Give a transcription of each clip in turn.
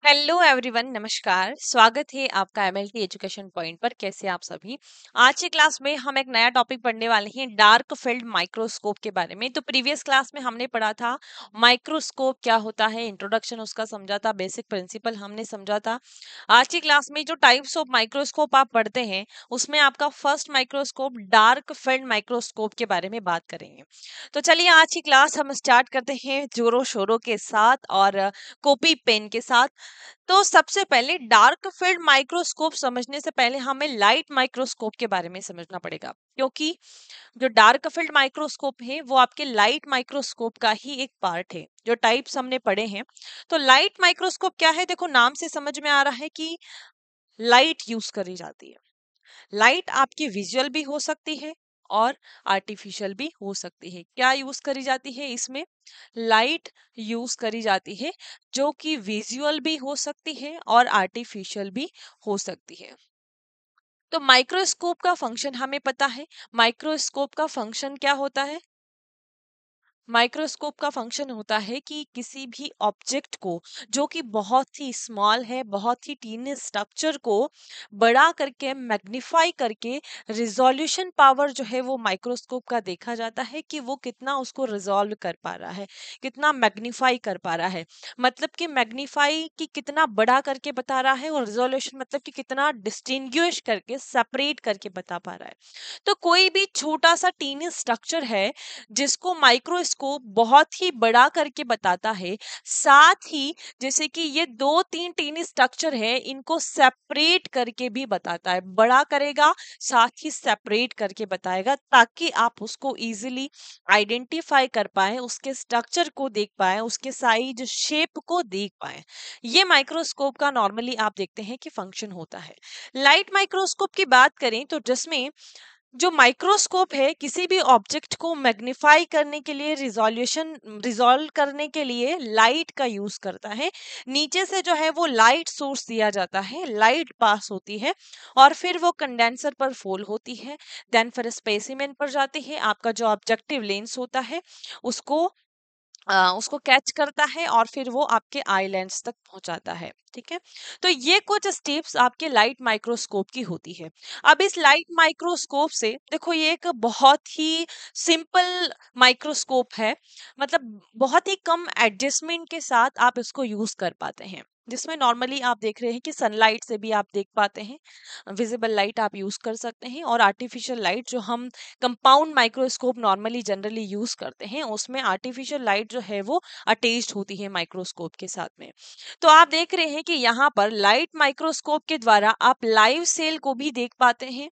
Hello everyone, नमस्कार। स्वागत है आपका एमएलटी एजुकेशन पॉइंट पर। कैसे आप सभी। आज की क्लास में हम एक नया टॉपिक पढ़ने वाले हैं, डार्क फील्ड माइक्रोस्कोप के बारे में। तो प्रीवियस क्लास में हमने पढ़ा था माइक्रोस्कोप क्या होता है, इंट्रोडक्शन उसका समझा था, बेसिक प्रिंसिपल हमने समझा था। आज की क्लास में जो टाइप्स ऑफ माइक्रोस्कोप आप पढ़ते हैं उसमें आपका first microscope dark field microscope के बारे में बात करेंगे। तो चलिए आज की क्लास हम स्टार्ट करते हैं जोरों शोरों के साथ और कॉपी पेन के साथ। तो सबसे पहले डार्क फील्ड माइक्रोस्कोप समझने से पहले हमें लाइट माइक्रोस्कोप के बारे में समझना पड़ेगा, क्योंकि जो डार्क फील्ड माइक्रोस्कोप है वो आपके लाइट माइक्रोस्कोप का ही एक पार्ट है। जो टाइप्स हमने पढ़े हैं, तो लाइट माइक्रोस्कोप क्या है, देखो नाम से समझ में आ रहा है कि लाइट यूज करी जाती है। लाइट आपकी विजुअल भी हो सकती है और आर्टिफिशियल भी हो सकती है। क्या यूज करी जाती है इसमें? लाइट यूज करी जाती है, जो कि विजुअल भी हो सकती है और आर्टिफिशियल भी हो सकती है। तो माइक्रोस्कोप का फंक्शन हमें पता है। माइक्रोस्कोप का फंक्शन क्या होता है? माइक्रोस्कोप का फंक्शन होता है कि किसी भी ऑब्जेक्ट को, जो कि बहुत ही स्मॉल है, बहुत ही टीनी स्ट्रक्चर को बड़ा करके, मैग्नीफाई करके, रिजोल्यूशन पावर जो है वो माइक्रोस्कोप का देखा जाता है कि वो कितना उसको रिजॉल्व कर पा रहा है, कितना मैग्नीफाई कर पा रहा है। मतलब कि मैग्नीफाई कि कितना बड़ा करके बता रहा है, और रिजोल्यूशन मतलब कि कितना डिस्टिंग्विश करके, सेपरेट करके बता पा रहा है। तो कोई भी छोटा सा टीनी स्ट्रक्चर है जिसको माइक्रोस्कोप बहुत ही बड़ा करके बताता है, साथ ही जैसे कि ये दो तीन टीनी स्ट्रक्चर है, इनको सेपरेट करके भी बताता है। बड़ा करेगा, साथ ही सेपरेट करके बताएगा, ताकि आप उसको इजीली आइडेंटिफाई कर पाए, उसके स्ट्रक्चर को देख पाए, उसके साइज शेप को देख पाए। ये माइक्रोस्कोप का नॉर्मली आप देखते हैं कि फंक्शन होता है। लाइट माइक्रोस्कोप की बात करें तो जिसमें जो माइक्रोस्कोप है किसी भी ऑब्जेक्ट को मैग्नीफाई करने के लिए, रिजोल्यूशन रिजॉल्व करने के लिए लाइट का यूज करता है। नीचे से जो है वो लाइट सोर्स दिया जाता है, लाइट पास होती है और फिर वो कंडेंसर पर फॉल होती है। देन फिर स्पेसिमेन पर जाती है, आपका जो ऑब्जेक्टिव लेंस होता है उसको उसको कैच करता है और फिर वो आपके आई लेंस तक पहुंचाता है। ठीक है। तो ये कुछ स्टेप्स आपके लाइट माइक्रोस्कोप की होती है। अब इस लाइट माइक्रोस्कोप से देखो, ये एक बहुत ही सिंपल माइक्रोस्कोप है। मतलब बहुत ही कम एडजस्टमेंट के साथ आप इसको यूज कर पाते हैं, जिसमें नॉर्मली आप देख रहे हैं कि सनलाइट से भी आप देख पाते हैं, विजिबल लाइट आप यूज कर सकते हैं, और आर्टिफिशियल लाइट जो हम compound microscope normally generally use करते हैं, उसमें आर्टिफिशियल लाइट जो है वो अटैच्ड होती है माइक्रोस्कोप के साथ में। तो आप देख रहे हैं कि यहाँ पर लाइट माइक्रोस्कोप के द्वारा आप लाइव सेल को भी देख पाते हैं।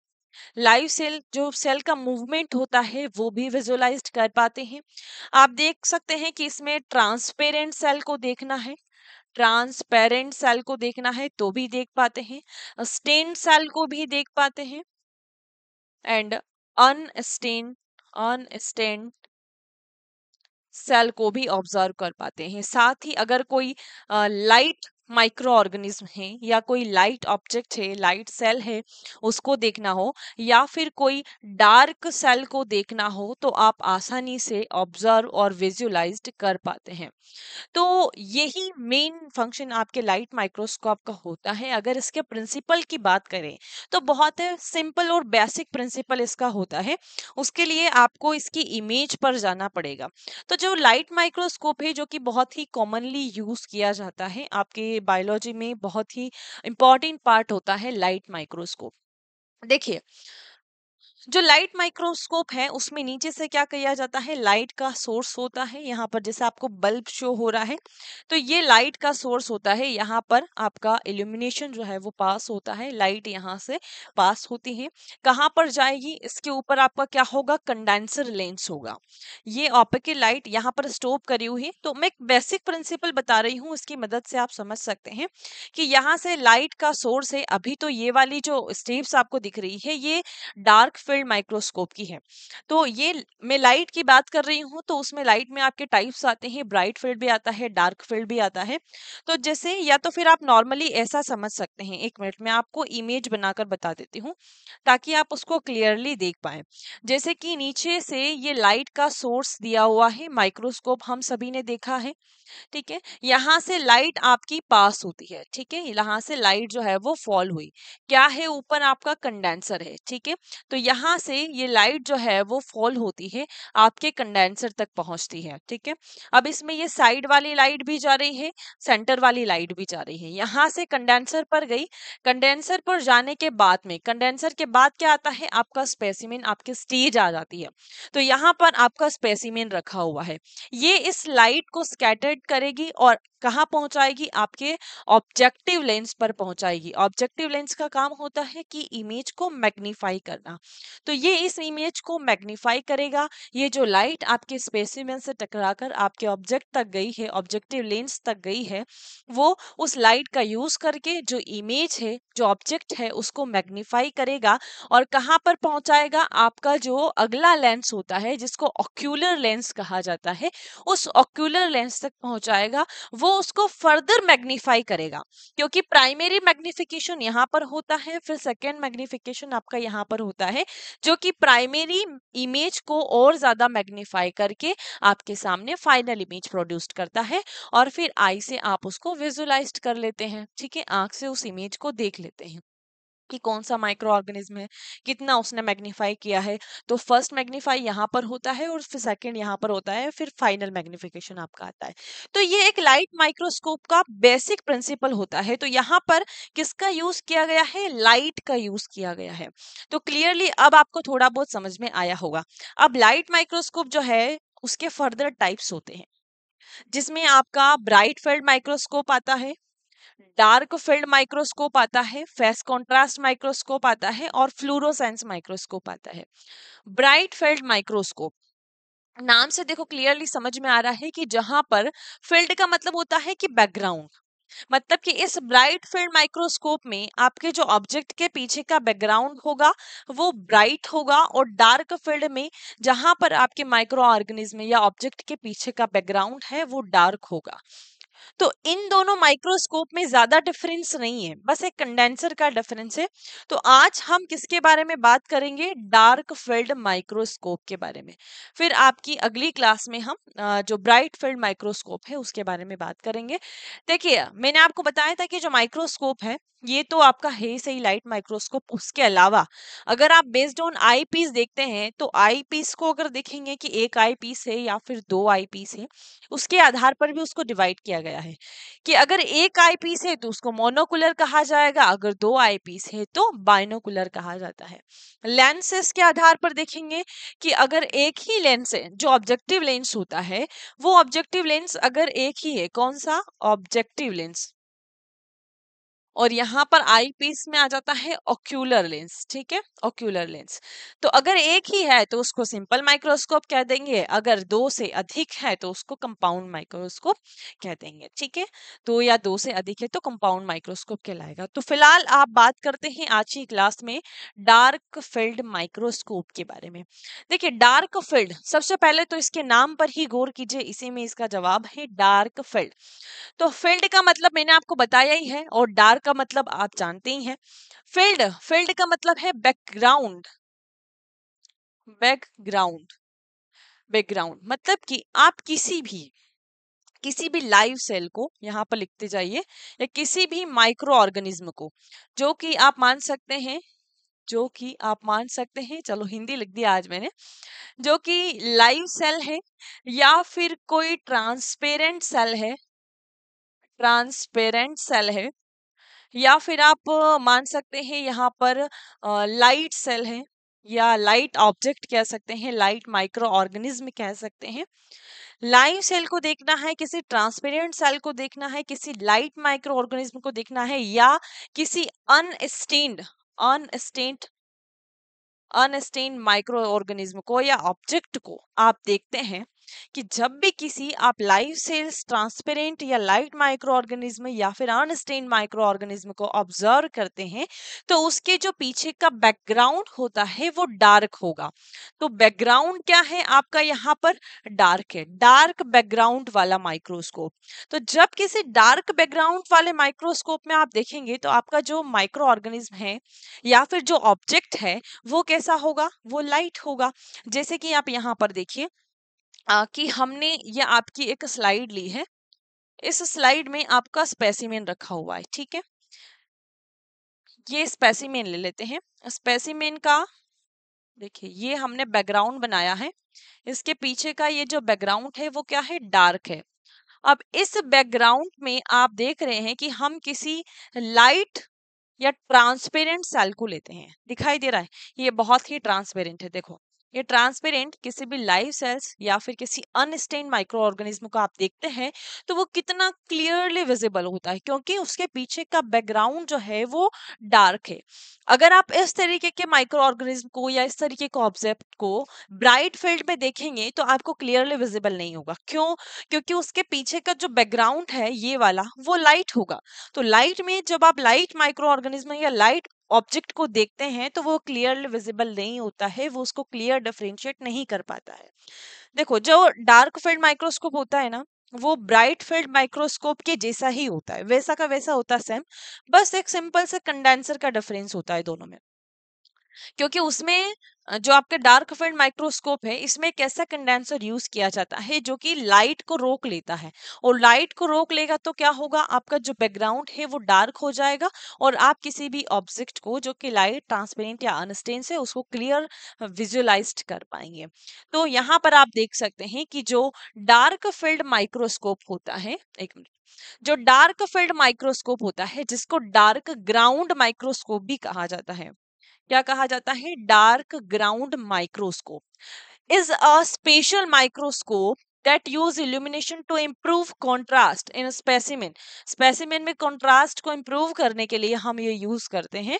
लाइव सेल, जो सेल का मूवमेंट होता है वो भी विजुअलाइज्ड कर पाते हैं। आप देख सकते हैं कि इसमें ट्रांसपेरेंट सेल को देखना है, ट्रांसपेरेंट सेल को देखना है तो भी देख पाते हैं, स्टेन्ड सेल को भी देख पाते हैं, एंड अनस्टेन अनस्टेन्ड सेल को भी ऑब्जर्व कर पाते हैं। साथ ही अगर कोई लाइट माइक्रो ऑर्गेनिज्म है या कोई लाइट ऑब्जेक्ट है, लाइट सेल है, उसको देखना हो, या फिर कोई डार्क सेल को देखना हो, तो आप आसानी से ऑब्जर्व और विजुअलाइज्ड कर पाते हैं। तो यही मेन फंक्शन आपके लाइट माइक्रोस्कोप का होता है। अगर इसके प्रिंसिपल की बात करें तो बहुत सिंपल और बेसिक प्रिंसिपल इसका होता है। उसके लिए आपको इसकी इमेज पर जाना पड़ेगा। तो जो लाइट माइक्रोस्कोप है, जो कि बहुत ही कॉमनली यूज किया जाता है, आपके बायोलॉजी में बहुत ही इंपॉर्टेंट पार्ट होता है लाइट माइक्रोस्कोप। देखिए, जो लाइट माइक्रोस्कोप है उसमें नीचे से क्या किया जाता है, लाइट का सोर्स होता है। यहाँ पर जैसे आपको बल्ब शो हो रहा है, तो ये लाइट का सोर्स होता है। यहाँ पर आपका इल्यूमिनेशन जो है वो पास होता है, लाइट यहाँ से पास होती है। कहाँ पर जाएगी, इसके ऊपर आपका क्या होगा, कंडेंसर लेंस होगा। ये ऑप्टिकल लाइट यहाँ पर स्टॉप करी हुई है। तो मैं एक बेसिक प्रिंसिपल बता रही हूँ, इसकी मदद से आप समझ सकते हैं कि यहाँ से लाइट का सोर्स है। अभी तो ये वाली जो स्टेप्स आपको दिख रही है, ये डार्क फील्ड फील्ड माइक्रोस्कोप की है। तो ये मैं लाइट की बात कर रही हूँ, तो उसमें लाइट में आपके टाइप्स आते हैं, ब्राइट फील्ड भी आता है, डार्क फील्ड भी आता है। तो जैसे या तो फिर आप नॉर्मली ऐसा समझ सकते हैं, एक मिनट में आपको इमेज बनाकर बता देती हूँ ताकि आप उसको क्लियरली देख पाए। जैसे कि नीचे से ये लाइट का सोर्स दिया हुआ है, माइक्रोस्कोप हम सभी ने देखा है, ठीक है। यहाँ से लाइट आपकी पास होती है, ठीक है, यहाँ से लाइट जो है वो फॉल हुई, क्या है ऊपर आपका कंडेंसर है, ठीक है। तो यहाँ से ये लाइट जो है वो फॉल होती है, आपके कंडेंसर तक पहुंचती है, ठीक है। अब इसमें ये साइड वाली लाइट भी जा रही है, सेंटर वाली लाइट भी जा रही है, यहाँ से कंडेंसर पर गई। कंडेंसर पर जाने के बाद में, कंडेंसर के बाद क्या आता है, आपका स्पेसिमेन, आपकी स्टेज आ जाती है। तो यहाँ पर आपका स्पेसिमेन रखा हुआ है, ये इस लाइट को स्कैटर्ड करेगी और कहाँ पहुंचाएगी, आपके ऑब्जेक्टिव लेंस पर पहुंचाएगी। ऑब्जेक्टिव लेंस का काम होता है कि इमेज को मैग्नीफाई करना, तो ये इस इमेज को मैग्नीफाई करेगा। ये जो लाइट आपके स्पेसिमेन से टकराकर आपके ऑब्जेक्ट तक गई है, ऑब्जेक्टिव लेंस तक गई है, वो उस लाइट का यूज करके जो इमेज है, जो ऑब्जेक्ट है, उसको मैग्नीफाई करेगा और कहाँ पर पहुंचाएगा, आपका जो अगला लेंस होता है जिसको ऑक्यूलर लेंस कहा जाता है, उस ऑक्यूलर लेंस तक पहुंचाएगा। वो उसको फर्दर मैग्नीफाई करेगा, क्योंकि प्राइमरी मैग्निफिकेशन यहाँ पर होता है, फिर सेकेंड मैग्निफिकेशन आपका यहाँ पर होता है, जो कि प्राइमरी इमेज को और ज्यादा मैग्नीफाई करके आपके सामने फाइनल इमेज प्रोड्यूस करता है। और फिर आई से आप उसको विजुलाइज कर लेते हैं, ठीक है, आंख से उस इमेज को देख लेते हैं कि कौन सा माइक्रो ऑर्गेनिज्म है, कितना उसने मैग्नीफाई किया है। तो फर्स्ट मैग्नीफाई यहाँ पर होता है और फिर सेकंड यहाँ पर होता है, फिर फाइनल मैग्निफिकेशन आपका आता है। तो ये एक लाइट माइक्रोस्कोप का बेसिक प्रिंसिपल होता है। तो यहाँ पर किसका यूज किया गया है, लाइट का यूज किया गया है। तो क्लियरली अब आपको थोड़ा बहुत समझ में आया होगा। अब लाइट माइक्रोस्कोप जो है उसके फर्दर टाइप्स होते हैं, जिसमें आपका ब्राइट फील्ड माइक्रोस्कोप आता है, डार्क फील्ड माइक्रोस्कोप आता है, फेस कॉन्ट्रास्ट माइक्रोस्कोप आता है और फ्लूरोसेंस माइक्रोस्कोप आता है। ब्राइट फील्ड माइक्रोस्कोप, नाम से देखो क्लियरली समझ में आ रहा है कि जहां पर फील्ड का मतलब होता है कि बैकग्राउंड, मतलब कि इस ब्राइट फील्ड माइक्रोस्कोप में आपके जो ऑब्जेक्ट के पीछे का बैकग्राउंड होगा वो ब्राइट होगा, और डार्क फील्ड में जहां पर आपके माइक्रो ऑर्गेनिज्म या ऑब्जेक्ट के पीछे का बैकग्राउंड है वो डार्क होगा। तो इन दोनों माइक्रोस्कोप में ज्यादा डिफरेंस नहीं है, बस एक कंडेंसर का डिफरेंस है। तो आज हम किसके बारे में बात करेंगे, डार्क फील्ड माइक्रोस्कोप के बारे में। फिर आपकी अगली क्लास में हम जो ब्राइट फील्ड माइक्रोस्कोप है उसके बारे में बात करेंगे। देखिए मैंने आपको बताया था कि जो माइक्रोस्कोप है ये तो आपका है सही लाइट माइक्रोस्कोप, उसके अलावा अगर आप बेस्ड ऑन आई पीस देखते हैं तो आई पीस को अगर देखेंगे कि एक आई पीस है या फिर दो आई पीस है, उसके आधार पर भी उसको डिवाइड किया गया है कि अगर एक आई पीस है तो उसको मोनोकुलर कहा जाएगा, अगर दो आई पीस है तो बाइनोकुलर कहा जाता है। लेंसेस के आधार पर देखेंगे कि अगर एक ही लेंस है, जो ऑब्जेक्टिव लेंस होता है, वो ऑब्जेक्टिव लेंस अगर एक ही है, कौन सा, ऑब्जेक्टिव लेंस, और यहाँ पर आई पीस में आ जाता है ऑक्यूलर लेंस, ठीक है, ऑक्यूलर लेंस। तो अगर एक ही है तो उसको सिंपल माइक्रोस्कोप कह देंगे, अगर दो से अधिक है तो उसको कंपाउंड माइक्रोस्कोप कह देंगे, ठीक है। तो या दो से अधिक है तो कंपाउंड माइक्रोस्कोप कहलाएगा। तो फिलहाल आप बात करते हैं आज की क्लास में डार्क फील्ड माइक्रोस्कोप के बारे में। देखिए डार्क फील्ड, सबसे पहले तो इसके नाम पर ही गौर कीजिए, इसी में इसका जवाब है डार्क फील्ड। तो फील्ड का मतलब मैंने आपको बताया ही है, और डार्क का मतलब आप जानते ही हैं। फील्ड, फील्ड का मतलब है बैकग्राउंड, बैकग्राउंड, बैकग्राउंड मतलब कि आप किसी भी लाइव सेल को यहाँ पर लिखते जाइए, या किसी भी माइक्रो ऑर्गेनिज्म को, जो कि आप मान सकते हैं, जो कि आप मान सकते हैं, चलो हिंदी लिख दिया आज मैंने, जो कि लाइव सेल है या फिर कोई ट्रांसपेरेंट सेल है, ट्रांसपेरेंट सेल है, या फिर आप मान सकते हैं यहाँ पर लाइट सेल है, या लाइट ऑब्जेक्ट कह सकते हैं, लाइट माइक्रो ऑर्गेनिज्म कह सकते हैं। लाइव सेल को देखना है, किसी ट्रांसपेरेंट सेल को देखना है, किसी लाइट माइक्रो ऑर्गेनिज्म को देखना है, या किसी unstained unstained unstained micro organism को या ऑब्जेक्ट को आप देखते हैं, कि जब भी किसी आप लाइव सेल्स ट्रांसपेरेंट या लाइट माइक्रो ऑर्गेनिज्म या फिर अनस्टेन्ड माइक्रो ऑर्गेनिज्म को ऑब्जर्व करते हैं, तो उसके जो पीछे का बैकग्राउंड होता है वो डार्क होगा। तो बैकग्राउंड क्या है आपका यहाँ पर? डार्क है, डार्क बैकग्राउंड वाला माइक्रोस्कोप। तो जब किसी डार्क बैकग्राउंड वाले माइक्रोस्कोप में आप देखेंगे तो आपका जो माइक्रो ऑर्गेनिज्म है या फिर जो ऑब्जेक्ट है वो कैसा होगा? वो लाइट होगा। जैसे कि आप यहाँ पर देखिए कि हमने ये आपकी एक स्लाइड ली है। इस स्लाइड में आपका स्पेसिमेन रखा हुआ है, ठीक है। ये स्पेसिमेन ले लेते हैं। स्पेसिमेन का देखिए ये हमने बैकग्राउंड बनाया है। इसके पीछे का ये जो बैकग्राउंड है वो क्या है? डार्क है। अब इस बैकग्राउंड में आप देख रहे हैं कि हम किसी लाइट या ट्रांसपेरेंट सेल को लेते हैं। दिखाई दे रहा है? ये बहुत ही ट्रांसपेरेंट है। देखो ये ट्रांसपेरेंट किसी भी लाइव सेल्स या फिर किसी अनस्टेन्ड माइक्रो ऑर्गेनिज्म को आप देखते हैं तो वो कितना क्लियरली विजिबल होता है, क्योंकि उसके पीछे का बैकग्राउंड जो है वो डार्क है। अगर आप इस तरीके के माइक्रो ऑर्गेनिज्म को या इस तरीके के ऑब्जेक्ट को ब्राइट फील्ड में देखेंगे तो आपको क्लियरली विजिबल नहीं होगा। क्यों? क्योंकि उसके पीछे का जो बैकग्राउंड है ये वाला वो लाइट होगा। तो लाइट में जब आप लाइट माइक्रो ऑर्गेनिज्म या लाइट ऑब्जेक्ट को देखते हैं तो वो क्लियरली विजिबल नहीं होता है, वो उसको क्लियर डिफरेंशिएट नहीं कर पाता है। देखो जो डार्क फील्ड माइक्रोस्कोप होता है ना, वो ब्राइट फील्ड माइक्रोस्कोप के जैसा ही होता है, वैसा का वैसा होता है सेम। बस एक सिंपल से कंडेंसर का डिफरेंस होता है दोनों में। क्योंकि उसमें जो आपके डार्क फील्ड माइक्रोस्कोप है इसमें एक ऐसा कंडेंसर यूज किया जाता है जो कि लाइट को रोक लेता है, और लाइट को रोक लेगा तो क्या होगा? आपका जो बैकग्राउंड है वो डार्क हो जाएगा और आप किसी भी ऑब्जेक्ट को जो कि लाइट ट्रांसपेरेंट या अनस्टेन से उसको क्लियर विजुअलाइज कर पाएंगे। तो यहाँ पर आप देख सकते हैं कि जो डार्क फील्ड माइक्रोस्कोप होता है, एक मिनट, जो डार्क फील्ड माइक्रोस्कोप होता है जिसको डार्क ग्राउंड माइक्रोस्कोप भी कहा जाता है। क्या कहा जाता है? Dark ground microscope is a spatial microscope that use illumination to improve contrast in a specimen. Specimen में contrast को improve करने के लिए हम ये use करते हैं।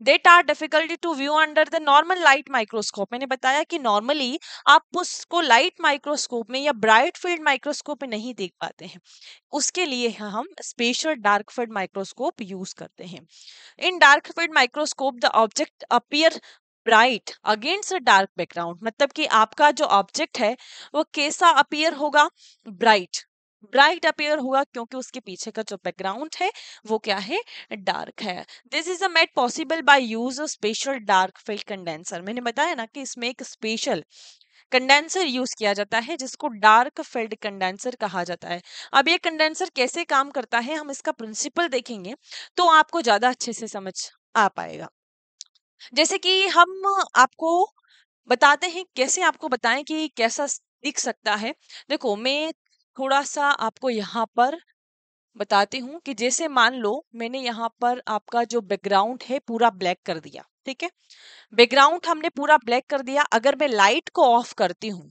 That are difficult to view under the normal light microscope. मैंने बताया कि normally आप उसको light microscope में या bright field microscope में नहीं देख पाते हैं। उसके लिए हम spatial dark field microscope use करते हैं। In dark field microscope, the object appear bright against a dark background. मतलब कि आपका जो ऑब्जेक्ट है वो कैसा अपीयर होगा? ब्राइट। ब्राइट अपीयर होगा क्योंकि उसके पीछे का जो बैकग्राउंड है वो क्या है? डार्क है। This is a made possible by use of special dark field condenser. मैंने बताया ना कि इसमें एक स्पेशल कंडेंसर यूज किया जाता है जिसको डार्क फील्ड कंडेंसर कहा जाता है। अब ये कंडेंसर कैसे काम करता है हम इसका प्रिंसिपल देखेंगे तो आपको ज्यादा अच्छे से समझ आ पाएगा। जैसे कि हम आपको बताते हैं, कैसे आपको बताएं कि कैसा दिख सकता है। देखो मैं थोड़ा सा आपको यहाँ पर बताती हूँ कि जैसे मान लो मैंने यहाँ पर आपका जो बैकग्राउंड है पूरा ब्लैक कर दिया, ठीक है। बैकग्राउंड हमने पूरा ब्लैक कर दिया। अगर मैं लाइट को ऑफ करती हूँ,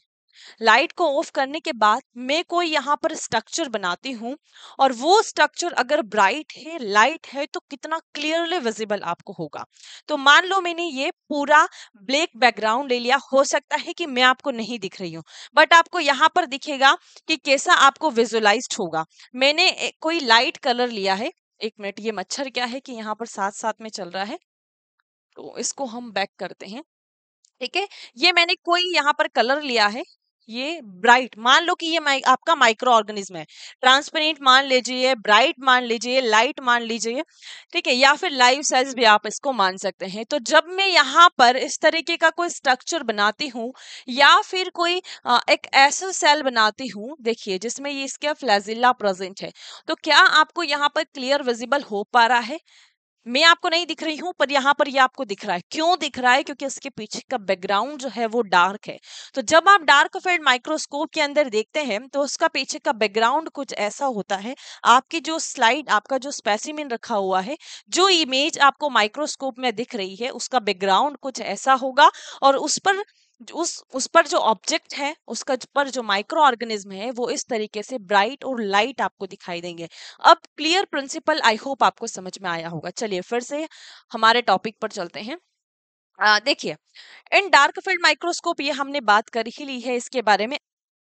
लाइट को ऑफ करने के बाद मैं कोई यहाँ पर स्ट्रक्चर बनाती हूँ और वो स्ट्रक्चर अगर ब्राइट है, लाइट है, तो कितना क्लियरली विजिबल आपको होगा। तो मान लो मैंने ये पूरा ब्लैक बैकग्राउंड ले लिया, हो सकता है कि मैं आपको नहीं दिख रही हूँ बट आपको यहाँ पर दिखेगा कि कैसा आपको विजुअलाइज्ड होगा। मैंने कोई लाइट कलर लिया है। एक मिनट, ये मच्छर क्या है कि यहाँ पर साथ साथ में चल रहा है, तो इसको हम बैक करते हैं, ठीक है। ये मैंने कोई यहाँ पर कलर लिया है, ये ब्राइट मान लो कि ये आपका माइक्रो ऑर्गेनिज्म है। ट्रांसपेरेंट मान लीजिए, ब्राइट मान लीजिए, लाइट मान लीजिए, ठीक है, या फिर लाइव सेल्स भी आप इसको मान सकते हैं। तो जब मैं यहाँ पर इस तरीके का कोई स्ट्रक्चर बनाती हूँ या फिर कोई एक ऐसा सेल बनाती हूँ, देखिए जिसमें ये इसका फ्लैजिला प्रेजेंट है, तो क्या आपको यहाँ पर क्लियर विजिबल हो पा रहा है? मैं आपको नहीं दिख रही हूँ पर यहाँ पर ये आपको दिख रहा है। क्यों दिख रहा है? क्योंकि इसके पीछे का बैकग्राउंड जो है वो डार्क है। तो जब आप डार्क फील्ड माइक्रोस्कोप के अंदर देखते हैं तो उसका पीछे का बैकग्राउंड कुछ ऐसा होता है। आपकी जो स्लाइड, आपका जो स्पेसिमेन रखा हुआ है, जो इमेज आपको माइक्रोस्कोप में दिख रही है, उसका बैकग्राउंड कुछ ऐसा होगा और उस पर जो ऑब्जेक्ट है, उसका पर जो माइक्रो ऑर्गेनिज्म है वो इस तरीके से ब्राइट और लाइट आपको दिखाई देंगे। अब क्लियर प्रिंसिपल आई होप आपको समझ में आया होगा। चलिए फिर से हमारे टॉपिक पर चलते हैं। देखिए इन डार्क फील्ड माइक्रोस्कोप ये हमने बात कर ही ली है इसके बारे में।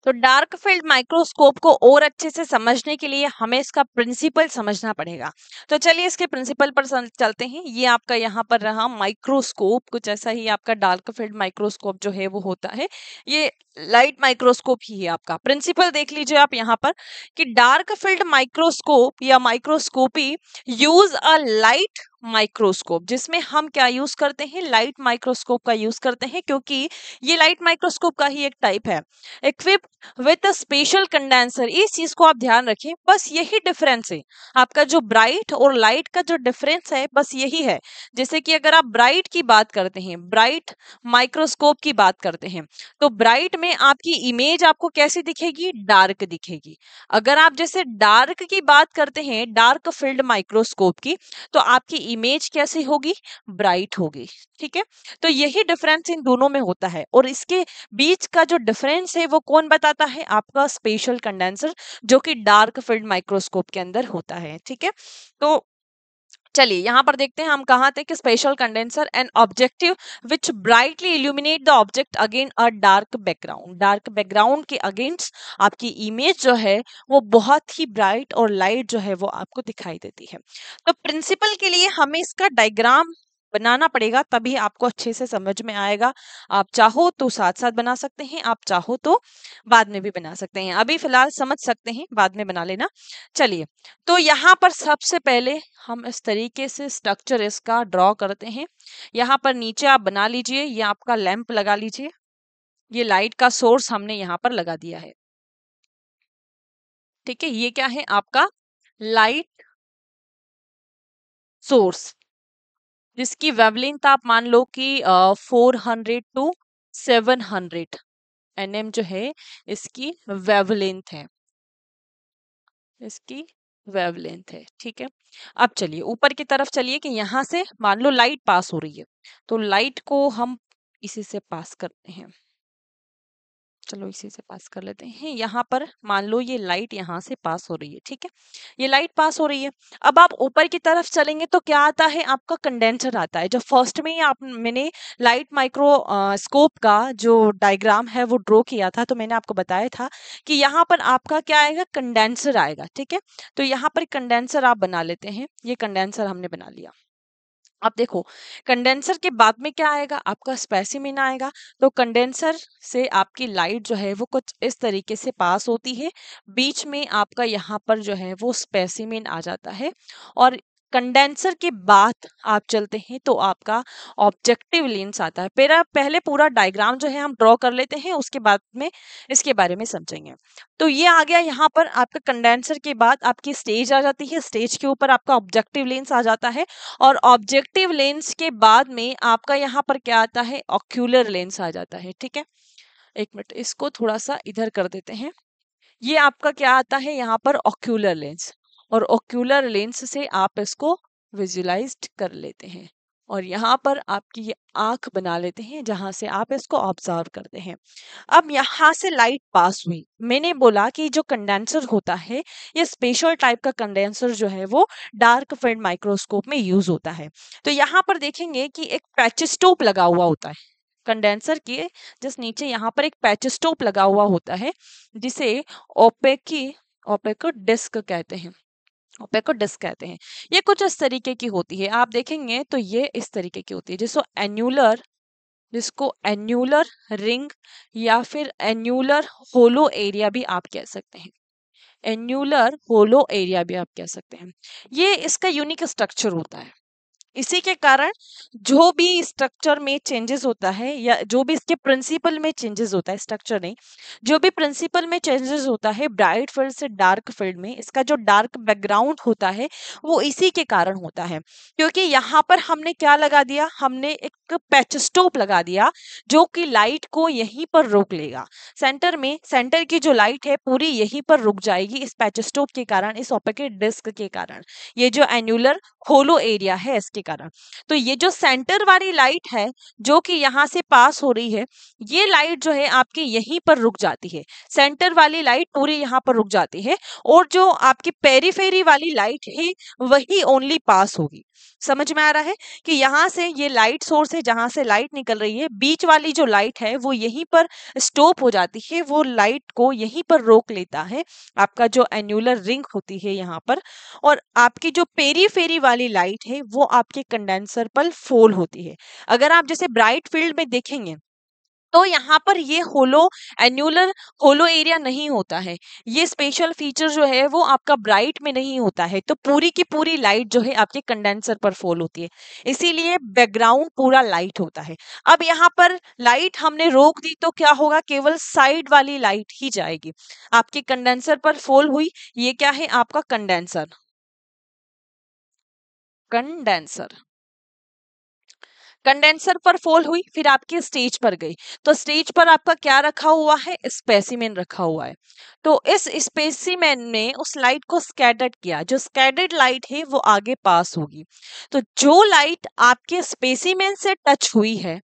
तो डार्क फील्ड माइक्रोस्कोप को और अच्छे से समझने के लिए हमें इसका प्रिंसिपल समझना पड़ेगा। तो चलिए इसके प्रिंसिपल पर चलते हैं। ये आपका यहाँ पर रहा माइक्रोस्कोप, कुछ ऐसा ही आपका डार्क फील्ड माइक्रोस्कोप जो है वो होता है। ये लाइट माइक्रोस्कोप ही है। आपका प्रिंसिपल देख लीजिए आप यहाँ पर कि डार्क फील्ड माइक्रोस्कोप या microscopy use a light microscope, जिसमें हम क्या यूज करते हैं, लाइट माइक्रोस्कोप का यूज करते हैं, क्योंकि ये लाइट माइक्रोस्कोप का ही एक टाइप है। Equipped with a special condenser, इस चीज को आप ध्यान रखें, बस यही डिफरेंस है आपका। जो ब्राइट और लाइट का जो डिफरेंस है बस यही है। जैसे कि अगर आप ब्राइट की बात करते हैं, ब्राइट माइक्रोस्कोप की बात करते हैं, तो ब्राइट में आपकी इमेज आपको कैसी दिखेगी, डार्क दिखेगी। अगर आप जैसे डार्क की बात करते हैं, डार्क फील्ड माइक्रोस्कोप की, तो आपकी इमेज कैसी होगी, ब्राइट होगी। ठीक है, तो यही डिफरेंस इन दोनों में होता है। और इसके बीच का जो डिफरेंस है वो कौन बताता है, आपका स्पेशल कंडेंसर, जो कि डार्क फील्ड माइक्रोस्कोप के अंदर होता है। ठीक है, तो चलिए यहाँ पर देखते हैं हम कहाँ थे कि special condenser an objective which brightly illuminate the object again a dark background, dark background के अगेंस्ट आपकी इमेज जो है वो बहुत ही ब्राइट और लाइट जो है वो आपको दिखाई देती है। तो प्रिंसिपल के लिए हमें इसका डायग्राम बनाना पड़ेगा, तभी आपको अच्छे से समझ में आएगा। आप चाहो तो साथ साथ बना सकते हैं, आप चाहो तो बाद में भी बना सकते हैं। अभी फिलहाल समझ सकते हैं, बाद में बना लेना। चलिए, तो यहाँ पर सबसे पहले हम इस तरीके से स्ट्रक्चर इसका ड्रॉ करते हैं। यहाँ पर नीचे आप बना लीजिए, ये आपका लैंप लगा लीजिए। ये लाइट का सोर्स हमने यहाँ पर लगा दिया है। ठीक है, ये क्या है, आपका लाइट सोर्स, जिसकी वेवलेंथ आप मान लो कि 400 टू 700 nm जो है इसकी वेवलेंथ है, इसकी वेवलेंथ है। ठीक है, अब चलिए ऊपर की तरफ चलिए कि यहाँ से मान लो लाइट पास हो रही है, तो लाइट को हम इसी से पास करते हैं। चलो इसी से पास कर लेते हैं। यहाँ पर मान लो ये लाइट यहाँ से पास हो रही है। ठीक है, ये लाइट पास हो रही है। अब आप ऊपर की तरफ चलेंगे तो क्या आता है, आपका कंडेंसर आता है। जो फर्स्ट में ही आप मैंने लाइट माइक्रो स्कोप का जो डायग्राम है वो ड्रॉ किया था, तो मैंने आपको बताया था कि यहाँ पर आपका क्या आएगा, कंडेंसर आएगा। ठीक है, तो यहाँ पर कंडेंसर आप बना लेते हैं। ये कंडेंसर हमने बना लिया। अब देखो, कंडेंसर के बाद में क्या आएगा, आपका स्पेसिमिन आएगा। तो कंडेंसर से आपकी लाइट जो है वो कुछ इस तरीके से पास होती है, बीच में आपका यहाँ पर जो है वो स्पेसिमिन आ जाता है। और कंडेंसर के बाद आप चलते हैं तो आपका ऑब्जेक्टिव लेंस आता है। पहले पूरा डायग्राम जो है हम ड्रॉ कर लेते हैं, उसके बाद में इसके बारे में समझेंगे। तो ये आ गया, यहाँ पर आपका कंडेंसर के बाद आपकी स्टेज आ जाती है, स्टेज के ऊपर आपका ऑब्जेक्टिव लेंस आ जाता है। और ऑब्जेक्टिव लेंस के बाद में आपका यहाँ पर क्या आता है, ऑक्यूलर लेंस आ जाता है। ठीक है, एक मिनट, इसको थोड़ा सा इधर कर देते हैं। ये आपका क्या आता है, यहाँ पर ऑक्यूलर लेंस। और ऑक्यूलर लेंस से आप इसको विजुलाइज कर लेते हैं, और यहाँ पर आपकी ये आंख बना लेते हैं जहां से आप इसको ऑब्जर्व करते हैं। अब यहाँ से लाइट पास हुई, मैंने बोला कि जो कंडेंसर होता है, ये स्पेशल टाइप का कंडेंसर जो है वो डार्क फील्ड माइक्रोस्कोप में यूज होता है। तो यहाँ पर देखेंगे कि एक पैचस्टोप लगा हुआ होता है कंडेंसर के जस्ट नीचे, यहाँ पर एक पैचस्टोप लगा हुआ होता है, जिसे ओपेकी ओपेको डिस्क कहते हैं, ओपेको डिस्क कहते हैं। ये कुछ इस तरीके की होती है, आप देखेंगे तो ये इस तरीके की होती है, जिसको एन्यूलर रिंग या फिर एन्यूलर होलो एरिया भी आप कह सकते हैं, एन्यूलर होलो एरिया भी आप कह सकते हैं। ये इसका यूनिक स्ट्रक्चर होता है। इसी के कारण जो भी स्ट्रक्चर में चेंजेस होता है, या जो भी इसके प्रिंसिपल में चेंजेस होता है, स्ट्रक्चर नहीं, जो भी प्रिंसिपल में चेंजेस होता है ब्राइट फील्ड से डार्क फील्ड में, इसका जो डार्क बैकग्राउंड होता है वो इसी के कारण होता है। क्योंकि यहाँ पर हमने क्या लगा दिया, हमने एक पैचस्टोप लगा दिया जो कि लाइट को यहीं पर रोक लेगा। सेंटर में, सेंटर की जो लाइट है पूरी यहीं पर रुक जाएगी इस पैचस्टोप के कारण, इस ओपेक डिस्क के कारण, ये जो एन्यूलर होलो एरिया है इसके के कारण। तो ये जो सेंटर वाली लाइट है जो कि यहाँ से पास हो रही है, ये लाइट जो है आपकी यहीं पर रुक जाती है। सेंटर वाली लाइट पूरी यहाँ पर रुक जाती है और जो आपकी पेरीफेरी वाली लाइट है वही ओनली पास होगी। समझ में आ रहा है कि यहाँ से ये लाइट सोर्स है जहाँ से लाइट निकल रही है, बीच वाली जो लाइट है वो यहीं पर स्टॉप हो जाती है, वो लाइट को यहीं पर रोक लेता है आपका जो एन्युलर रिंग होती है यहाँ पर। और आपकी जो पेरीफेरी वाली लाइट है वो आपके कंडेंसर पर फॉल होती है। अगर आप जैसे ब्राइट फील्ड में देखेंगे तो यहाँ पर ये एन्युलर होलो एरिया नहीं होता है। ये स्पेशल फीचर जो है वो आपका ब्राइट में नहीं होता है, तो पूरी की पूरी लाइट जो है आपके कंडेंसर पर फॉल होती है, इसीलिए बैकग्राउंड पूरा लाइट होता है। अब यहाँ पर लाइट हमने रोक दी तो क्या होगा, केवल साइड वाली लाइट ही जाएगी। आपके कंडेंसर पर फॉल हुई, ये क्या है आपका कंडेंसर। कंडेंसर कंडेंसर पर फॉल हुई, फिर आपके स्टेज पर गई, तो स्टेज पर आपका क्या रखा हुआ है, स्पेसिमेन रखा हुआ है। तो इस स्पेसिमेन ने उस लाइट को स्कैटर्ड किया, जो स्कैटर्ड लाइट है वो आगे पास होगी। तो जो लाइट आपके स्पेसिमेन से टच हुई है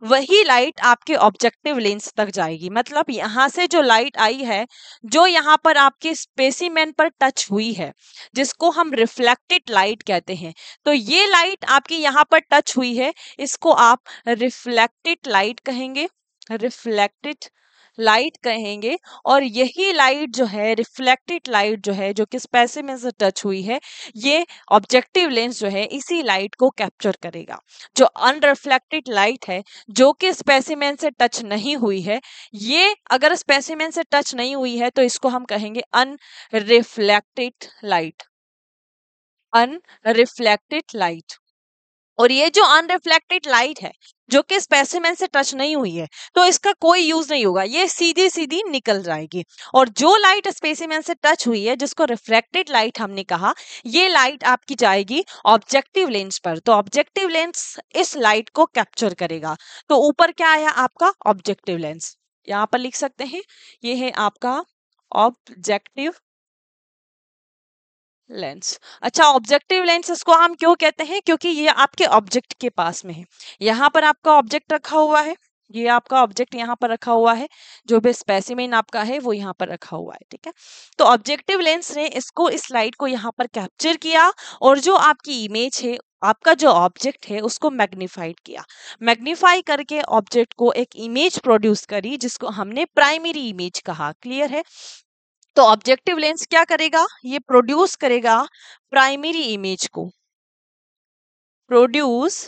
वही लाइट आपके ऑब्जेक्टिव लेंस तक जाएगी। मतलब यहाँ से जो लाइट आई है, जो यहाँ पर आपके स्पेसिमेन पर टच हुई है, जिसको हम रिफ्लेक्टेड लाइट कहते हैं, तो ये लाइट आपकी यहाँ पर टच हुई है, इसको आप रिफ्लेक्टेड लाइट कहेंगे, रिफ्लेक्टेड लाइट कहेंगे। और यही लाइट जो है, रिफ्लेक्टेड लाइट जो है, जो कि स्पेसिमेन से टच हुई है, ये ऑब्जेक्टिव लेंस जो है इसी लाइट को कैप्चर करेगा। जो अनरिफ्लेक्टेड लाइट है, जो कि स्पेसिमेन से टच नहीं हुई है, ये अगर स्पेसिमेन से टच नहीं हुई है तो इसको हम कहेंगे अनरिफ्लेक्टेड लाइट, अनरिफ्लेक्टेड लाइट। और ये जो अनरिफ्लेक्टेड लाइट है जो कि स्पेसिमेन से टच नहीं हुई है, तो इसका कोई यूज नहीं होगा, ये सीधी सीधी निकल जाएगी। और जो लाइट स्पेसिमेन से टच हुई है, जिसको रिफ्लेक्टेड लाइट हमने कहा, ये लाइट आपकी जाएगी ऑब्जेक्टिव लेंस पर। तो ऑब्जेक्टिव लेंस इस लाइट को कैप्चर करेगा। तो ऊपर क्या आया आपका ऑब्जेक्टिव लेंस, यहाँ पर लिख सकते हैं, ये है आपका ऑब्जेक्टिव लेंस। अच्छा, ऑब्जेक्टिव लेंस इसको हम क्यों कहते हैं, क्योंकि ये आपके ऑब्जेक्ट के पास में है। यहाँ पर आपका ऑब्जेक्ट रखा हुआ है, ये आपका ऑब्जेक्ट यहाँ पर रखा हुआ है, जो भी स्पेसिमेन आपका है वो यहाँ पर रखा हुआ है, ठीक है। तो ऑब्जेक्टिव लेंस ने इसको, इस लाइट को यहाँ पर कैप्चर किया, और जो आपकी इमेज है, आपका जो ऑब्जेक्ट है, उसको मैग्नीफाइड किया। मैग्नीफाई करके ऑब्जेक्ट को एक इमेज प्रोड्यूस करी, जिसको हमने प्राइमरी इमेज कहा। क्लियर है। तो ऑब्जेक्टिव लेंस क्या करेगा, ये प्रोड्यूस करेगा प्राइमरी इमेज को, प्रोड्यूस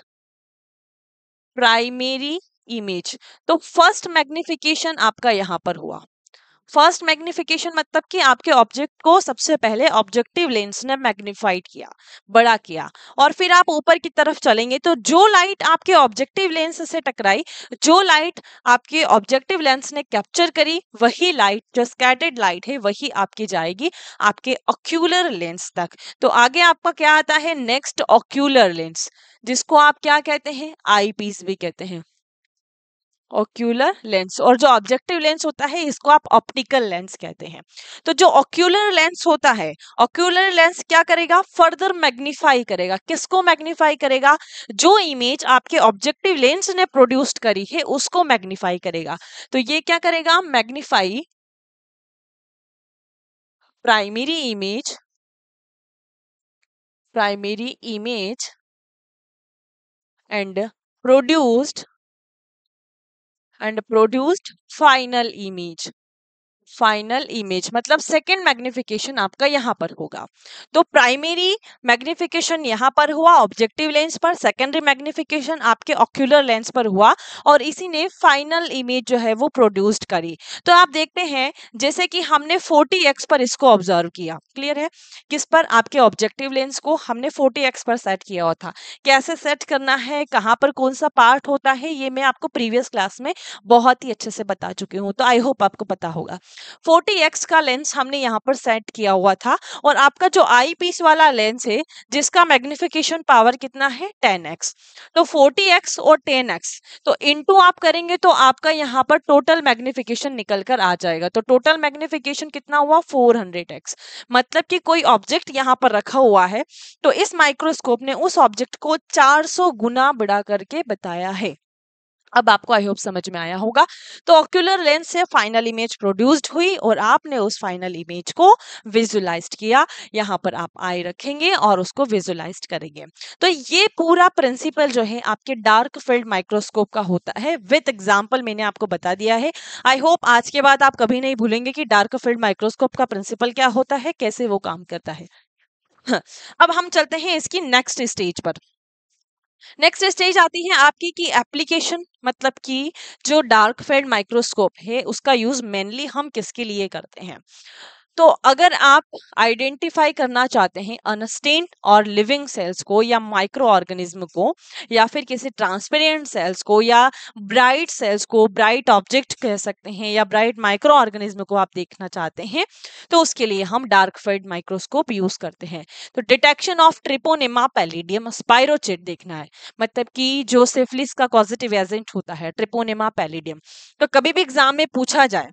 प्राइमरी इमेज। तो फर्स्ट मैग्निफिकेशन आपका यहाँ पर हुआ। फर्स्ट मैग्निफिकेशन मतलब कि आपके ऑब्जेक्ट को सबसे पहले ऑब्जेक्टिव लेंस ने मैग्नीफाइड किया, बड़ा किया। और फिर आप ऊपर की तरफ चलेंगे तो जो लाइट आपके ऑब्जेक्टिव लेंस से टकराई, जो लाइट आपके ऑब्जेक्टिव लेंस ने कैप्चर करी, वही लाइट, जो स्कैटर्ड लाइट है, वही आपकी जाएगी आपके ऑक्यूलर लेंस तक। तो आगे आपका क्या आता है, नेक्स्ट ऑक्यूलर लेंस, जिसको आप क्या कहते हैं, आई पीस भी कहते हैं, ऑक्यूलर लेंस। और जो ऑब्जेक्टिव लेंस होता है, इसको आप ऑप्टिकल लेंस कहते हैं। तो जो ऑक्यूलर लेंस होता है, ऑक्यूलर लेंस क्या करेगा, फर्दर मैग्नीफाई करेगा। किसको मैग्नीफाई करेगा, जो इमेज आपके ऑब्जेक्टिव लेंस ने प्रोड्यूस्ड करी है उसको मैग्नीफाई करेगा। तो ये क्या करेगा, magnify primary image, primary image and produced final image. Final image मतलब सेकेंड मैग्निफिकेशन आपका यहाँ पर होगा। तो प्राइमरी मैग्निफिकेशन यहाँ पर हुआ ऑब्जेक्टिव लेंस पर, सेकेंडरी मैग्निफिकेशन आपके ऑक्यूलर लेंस पर हुआ, और इसी ने फाइनल इमेज जो है वो प्रोड्यूस्ड करी। तो आप देखते हैं जैसे कि हमने 40x पर इसको ऑब्जर्व किया। क्लियर है। किस पर, आपके ऑब्जेक्टिव लेंस को हमने 40x पर सेट किया हुआ था। कैसे सेट करना है, कहाँ पर कौन सा पार्ट होता है, ये मैं आपको प्रीवियस क्लास में बहुत ही अच्छे से बता चुकी हूँ, तो आई होप आपको पता होगा। 40x का लेंस हमने यहाँ पर सेट किया हुआ था, और आपका जो आई पीस वाला लेंस है जिसका मैग्निफिकेशन पावर कितना है 10x, तो 40x और 10x तो इनटू आप करेंगे तो आपका यहाँ पर टोटल मैग्निफिकेशन निकल कर आ जाएगा। तो टोटल मैग्निफिकेशन कितना हुआ 400x, मतलब कि कोई ऑब्जेक्ट यहाँ पर रखा हुआ है तो इस माइक्रोस्कोप ने उस ऑब्जेक्ट को 400 गुना बड़ा करके बताया है। अब आपको आई होप समझ में आया होगा। तो ऑक्यूलर लेंस से फाइनल इमेज प्रोड्यूस्ड हुई और आपने उस फाइनल इमेज को विजुलाइज्ड किया। यहाँ पर आप आई रखेंगे और उसको विजुलाइज्ड करेंगे। तो ये पूरा प्रिंसिपल जो है आपके डार्क फील्ड माइक्रोस्कोप का होता है। विद एग्जांपल मैंने आपको बता दिया है। आई होप आज के बाद आप कभी नहीं भूलेंगे कि डार्क फील्ड माइक्रोस्कोप का प्रिंसिपल क्या होता है, कैसे वो काम करता है। अब हम चलते हैं इसकी नेक्स्ट स्टेज पर। नेक्स्ट स्टेज आती है आपकी की एप्लीकेशन, मतलब कि जो डार्क फील्ड माइक्रोस्कोप है उसका यूज मेनली हम किसके लिए करते हैं। तो अगर आप आइडेंटिफाई करना चाहते हैं अनस्टेन्ड और लिविंग सेल्स को या माइक्रो ऑर्गेनिज्म को, या फिर किसी ट्रांसपेरेंट सेल्स को या ब्राइट सेल्स को, ब्राइट ऑब्जेक्ट कह सकते हैं, या ब्राइट माइक्रो ऑर्गेनिज्म को आप देखना चाहते हैं, तो उसके लिए हम डार्क फील्ड माइक्रोस्कोप यूज करते हैं। तो डिटेक्शन ऑफ ट्रिपोनेमा पैलिडियम स्पाइरोचिट देखना है, मतलब कि जो सिफिलिस का पॉजिटिव एजेंट होता है ट्रिपोनेमा पैलिडियम। तो कभी भी एग्जाम में पूछा जाए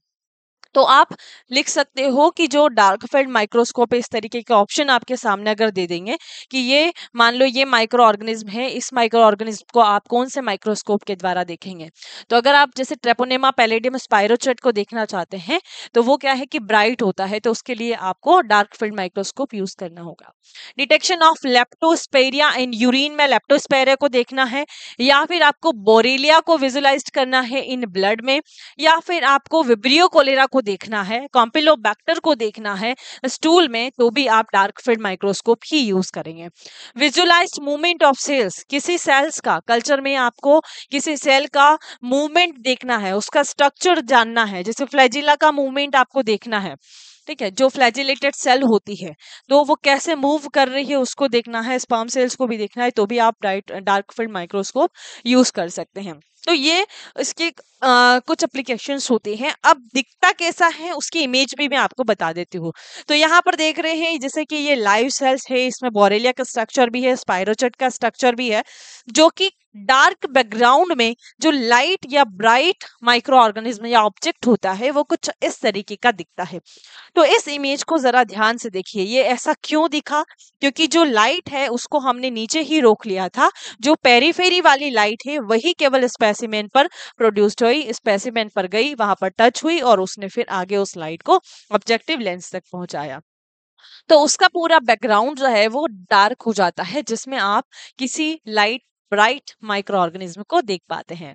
तो आप लिख सकते हो कि जो डार्क फील्ड माइक्रोस्कोप है, इस तरीके के ऑप्शन आपके सामने अगर दे देंगे कि ये मान लो ये माइक्रो ऑर्गेनिज्म है, इस माइक्रो ऑर्गेनिज्म को आप कौन से माइक्रोस्कोप के द्वारा देखेंगे। तो अगर आप जैसे ट्रेपोनेमा पैलेडियम स्पाइरोचेट को देखना चाहते हैं तो वो क्या है कि ब्राइट होता है, तो उसके लिए आपको डार्क फील्ड माइक्रोस्कोप यूज करना होगा। डिटेक्शन ऑफ लेप्टोस्पेरिया इन यूरिन में लेप्टोस्पेरिया को देखना है, या फिर आपको बोरेलिया को विजुलाइज करना है इन ब्लड में, या फिर आपको विब्रियो कोलेरा को देखना है, कॉम्पिलोबैक्टर को देखना है स्टूल में, तो भी आप डार्क फील्ड माइक्रोस्कोप ही यूज करेंगे। विजुलाइज्ड मूवमेंट ऑफ सेल्स, किसी सेल्स का कल्चर में आपको किसी सेल का मूवमेंट देखना है, उसका स्ट्रक्चर जानना है, जैसे फ्लैजिला का मूवमेंट आपको देखना है, ठीक है, जो फ्लैजिलेटेड सेल होती है तो वो कैसे मूव कर रही है उसको देखना है, स्पर्म सेल्स को भी देखना है, तो भी आप डार्क फील्ड माइक्रोस्कोप यूज कर सकते हैं। तो ये इसके कुछ एप्लीकेशंस होते हैं। अब दिखता कैसा है उसकी इमेज भी मैं आपको बता देती हूँ। तो यहाँ पर देख रहे हैं जैसे कि ये लाइव सेल्स है, इसमें बोरेलिया का स्ट्रक्चर भी है, स्पाइरोचेट का स्ट्रक्चर भी है, जो कि डार्क बैकग्राउंड में जो लाइट या ब्राइट माइक्रो ऑर्गेनिज्म या ऑब्जेक्ट होता है वो कुछ इस तरीके का दिखता है। तो इस इमेज को जरा ध्यान से देखिए, ये ऐसा क्यों दिखा, क्योंकि जो लाइट है उसको हमने नीचे ही रोक लिया था, जो पेरीफेरी वाली लाइट है वही केवल स्पेसिमेन पर प्रोड्यूस्ड हुई, स्पेसिमेन पर गई, वहां पर टच हुई और उसने फिर आगे उस लाइट को ऑब्जेक्टिव लेंस तक पहुंचाया। तो उसका पूरा बैकग्राउंड जो है वो डार्क हो जाता है, जिसमें आप किसी लाइट ब्राइट माइक्रो ऑर्गेनिज्म को देख पाते हैं।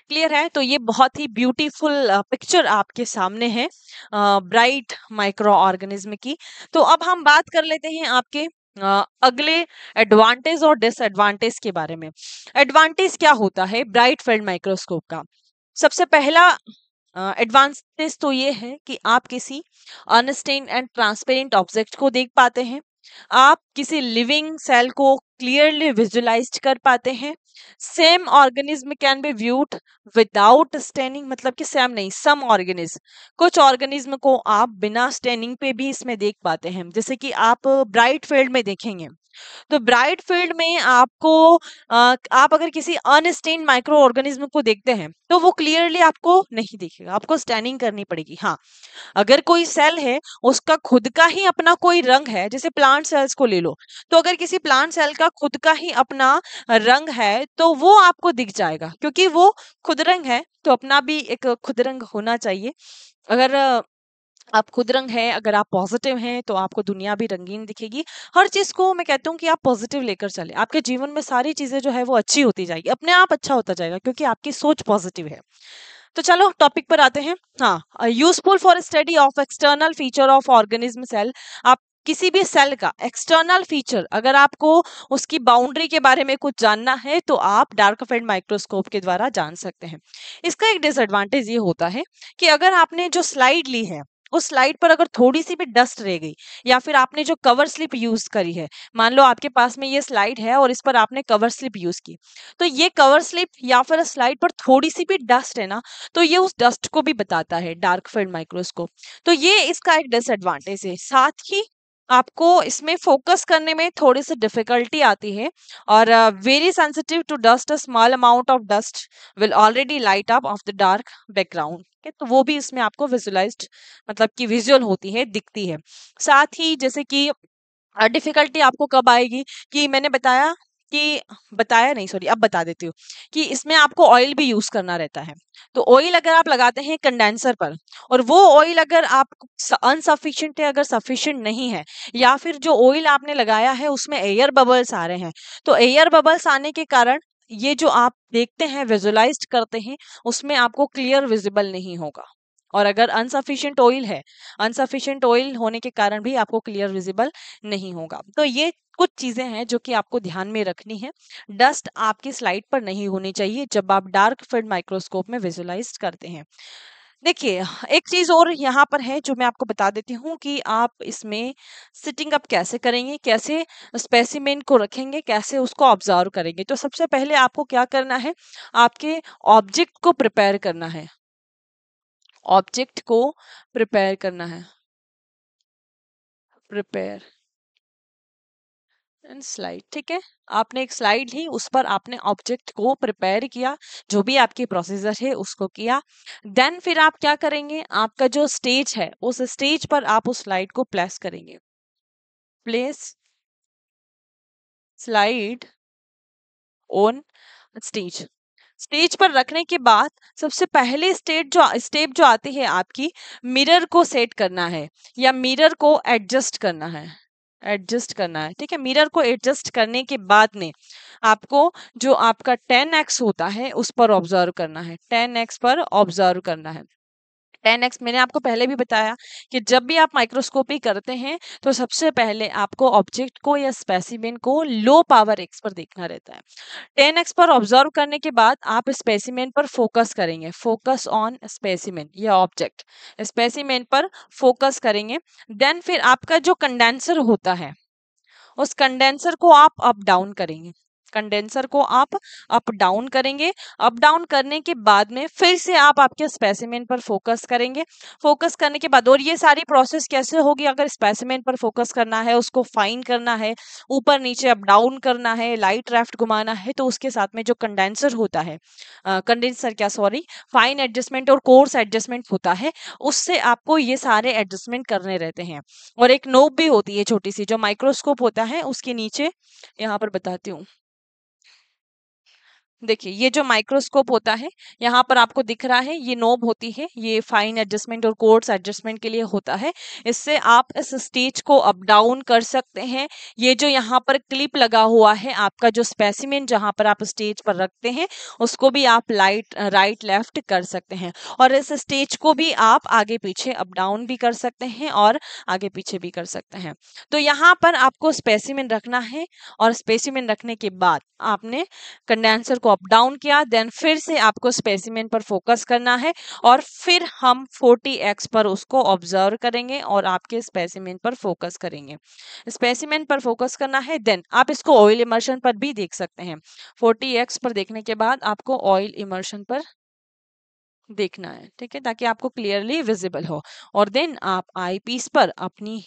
क्लियर है। तो ये बहुत ही ब्यूटीफुल पिक्चर आपके सामने है ब्राइट माइक्रो ऑर्गेनिज्म की। तो अब हम बात कर लेते हैं आपके अगले एडवांटेज और डिसएडवांटेज के बारे में। एडवांटेज क्या होता है ब्राइट फील्ड माइक्रोस्कोप का? सबसे पहला एडवांटेज तो ये है कि आप किसी अनस्टेन्ड एंड ट्रांसपेरेंट ऑब्जेक्ट को देख पाते हैं, आप किसी लिविंग सेल को क्लियरली विजुलाइज कर पाते हैं। Same organism can be viewed without staining, मतलब कि सेम नहीं, सम ऑर्गेनिज्म, कुछ ऑर्गेनिज्म को आप बिना स्टेनिंग पे भी इसमें देख पाते हैं, जैसे कि आप ब्राइट फील्ड में देखेंगे। तो ब्राइट फील्ड में आपको आप अगर किसी अनस्टेन्ड माइक्रो ऑर्गेनिज्म को देखते हैं तो वो क्लियरली आपको नहीं दिखेगा, आपको स्टैनिंग करनी पड़ेगी। हाँ, अगर कोई सेल है उसका खुद का ही अपना कोई रंग है, जैसे प्लांट सेल्स को ले लो, तो अगर किसी प्लांट सेल का खुद का ही अपना रंग है तो वो आपको दिख जाएगा, क्योंकि वो खुद रंग है तो अपना भी एक खुद रंग होना चाहिए। अगर आप खुद रंग है, अगर आप पॉजिटिव हैं तो आपको दुनिया भी रंगीन दिखेगी। हर चीज को मैं कहती हूँ कि आप पॉजिटिव लेकर चले, आपके जीवन में सारी चीजें जो है वो अच्छी होती जाएगी, अपने आप अच्छा होता जाएगा, क्योंकि आपकी सोच पॉजिटिव है। तो चलो टॉपिक पर आते हैं। हाँ, useful for study of external feature of organism cell. आप किसी भी सेल का एक्सटर्नल फीचर, अगर आपको उसकी बाउंड्री के बारे में कुछ जानना है तो आप डार्क फील्ड माइक्रोस्कोप के द्वारा जान सकते हैं। इसका एक डिसएडवांटेज ये होता है कि अगर आपने जो स्लाइड ली है उस स्लाइड पर अगर थोड़ी सी भी डस्ट रह गई, या फिर आपने जो कवर स्लिप यूज करी है, मान लो आपके पास में ये स्लाइड है और इस पर आपने कवर स्लिप यूज की, तो ये कवर स्लिप या फिर स्लाइड पर थोड़ी सी भी डस्ट है ना, तो ये उस डस्ट को भी बताता है डार्क फील्ड माइक्रोस्कोप। तो ये इसका एक डिसएडवांटेज है। साथ ही आपको इसमें फोकस करने में थोड़ी सी डिफिकल्टी आती है, और very sensitive to dust, a small amount of dust will already light up of the dark background. तो वो भी इसमें आपको विजुअलाइज्ड, मतलब कि विजुअल होती है, दिखती है। साथ ही जैसे कि डिफिकल्टी आपको कब आएगी, कि मैंने बताया कि, बताया नहीं सॉरी, अब बता देती हूँ, कि इसमें आपको ऑयल भी यूज करना रहता है। तो ऑयल अगर आप लगाते हैं कंडेंसर पर, और वो ऑयल अगर आप अनसफिशिएंट है, अगर सफिशिएंट नहीं है, या फिर जो ऑयल आपने लगाया है उसमें एयर बबल्स आ रहे हैं, तो एयर बबल्स आने के कारण ये जो आप देखते हैं, विजुअलाइज्ड करते हैं, उसमें आपको क्लियर विजिबल नहीं होगा। और अगर अनसफिशिएंट ऑयल है, अनसफिशिएंट ऑयल होने के कारण भी आपको क्लियर विजिबल नहीं होगा। तो ये कुछ चीजें हैं जो कि आपको ध्यान में रखनी है। डस्ट आपकी स्लाइड पर नहीं होनी चाहिए जब आप डार्क फील्ड माइक्रोस्कोप में विजुअलाइज करते हैं। देखिए, एक चीज और यहाँ पर है जो मैं आपको बता देती हूँ, कि आप इसमें सिटिंग अप कैसे करेंगे, कैसे स्पेसिमेन को रखेंगे, कैसे उसको ऑब्जर्व करेंगे। तो सबसे पहले आपको क्या करना है, आपके ऑब्जेक्ट को प्रिपेयर करना है, ऑब्जेक्ट को प्रिपेयर करना है, प्रिपेयर एंड स्लाइड। ठीक है, आपने एक स्लाइड ली, उस पर आपने ऑब्जेक्ट को प्रिपेयर किया, जो भी आपकी प्रोसीजर है उसको किया। देन फिर आप क्या करेंगे, आपका जो स्टेज है, उस स्टेज पर आप उस स्लाइड को प्लेस करेंगे। Place slide on stage. Stage पर रखने के बाद सबसे पहले स्टेप जो आती है आपकी, मिरर को सेट करना है, या मिरर को एडजस्ट करना है, एडजस्ट करना है। ठीक है, मिरर को एडजस्ट करने के बाद में आपको जो आपका 10x होता है उस पर ऑब्जर्व करना है, 10x पर ऑब्जर्व करना है। 10x मैंने आपको पहले भी बताया कि जब भी आप माइक्रोस्कोपी करते हैं, तो सबसे पहले आपको ऑब्जेक्ट को या स्पेसिमेन को लो पावर x पर देखना रहता है। 10x पर ऑब्जर्व करने के बाद आप स्पेसिमेन पर फोकस करेंगे, फोकस ऑन स्पेसिमेन या ऑब्जेक्ट, स्पेसिमेन पर फोकस करेंगे। देन फिर आपका जो कंडेंसर होता है, उस कंडेंसर को आप अप डाउन करेंगे, कंडेंसर को आप अप डाउन करेंगे। अप डाउन करने के बाद में फिर से आप आपके स्पेसिमेन पर फोकस करेंगे। फोकस करने के बाद, और ये सारी प्रोसेस कैसे होगी, अगर स्पेसिमेन पर फोकस करना है, उसको फाइन करना है, ऊपर नीचे अप डाउन करना है, लाइट लेफ्ट घुमाना है, तो उसके साथ में जो कंडेंसर होता है, कंडेंसर क्या सॉरी, फाइन एडजस्टमेंट और कोर्स एडजस्टमेंट होता है, उससे आपको ये सारे एडजस्टमेंट करने रहते हैं। और एक नोब भी होती है छोटी सी, जो माइक्रोस्कोप होता है उसके नीचे, यहाँ पर बताती हूँ। देखिए, ये जो माइक्रोस्कोप होता है, यहाँ पर आपको दिख रहा है, ये नोब होती है, ये फाइन एडजस्टमेंट और कोर्स एडजस्टमेंट के लिए होता है। इससे आप इस स्टेज को अप डाउन कर सकते हैं। ये जो यहाँ पर क्लिप लगा हुआ है, आपका जो स्पेसिमेन जहाँ पर आप स्टेज पर रखते हैं, उसको भी आप राइट लेफ्ट कर सकते हैं। और इस स्टेज को भी आप आगे पीछे अप डाउन भी कर सकते हैं और आगे पीछे भी कर सकते हैं। तो यहाँ पर आपको स्पेसिमेन रखना है, और स्पेसिमेन रखने के बाद आपने कंडेंसर को अप डाउन किया, देन फिर से आपको स्पेसिमेन पर फोकस करना है, और फिर हम 40x पर उसको ऑब्जर्व करेंगे और आपके स्पेसिमेन पर फोकस करेंगे। स्पेसिमेन पर फोकस करना है, देन आप इसको ऑयल इमर्शन पर भी देख सकते हैं। 40x पर देखने के बाद आपको ऑयल इमर्शन पर देखना है, ठीक है, ताकि आपको क्लियरली विजिबल हो। और देन आप आई पीस पर अपनी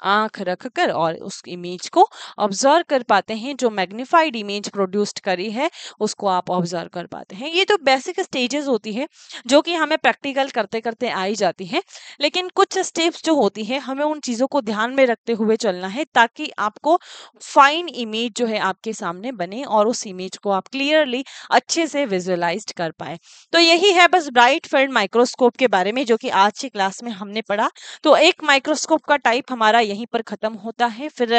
आंख रखकर और उस इमेज को ऑब्जर्व कर पाते हैं, जो मैग्नीफाइड इमेज प्रोड्यूस्ड करी है उसको आप ऑब्जर्व कर पाते हैं। ये तो बेसिक स्टेजेस होती है जो कि हमें प्रैक्टिकल करते करते आई जाती है, लेकिन कुछ स्टेप्स जो होती है हमें उन चीज़ों को ध्यान में रखते हुए चलना है, ताकि आपको फाइन इमेज जो है आपके सामने बने और उस इमेज को आप क्लियरली अच्छे से विजुअलाइज कर पाए। तो यही है बस ब्राइट फील्ड माइक्रोस्कोप के बारे में, जो कि आज की क्लास में हमने पढ़ा। तो एक माइक्रोस्कोप का टाइप हमारा यहीं पर खत्म होता है। फिर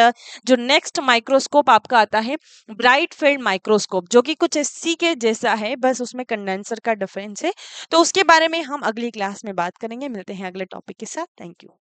जो नेक्स्ट माइक्रोस्कोप आपका आता है ब्राइट फील्ड माइक्रोस्कोप, जो कि कुछ इसी के जैसा है, बस उसमें कंडेंसर का डिफरेंस है। तो उसके बारे में हम अगली क्लास में बात करेंगे। मिलते हैं अगले टॉपिक के साथ। Thank you.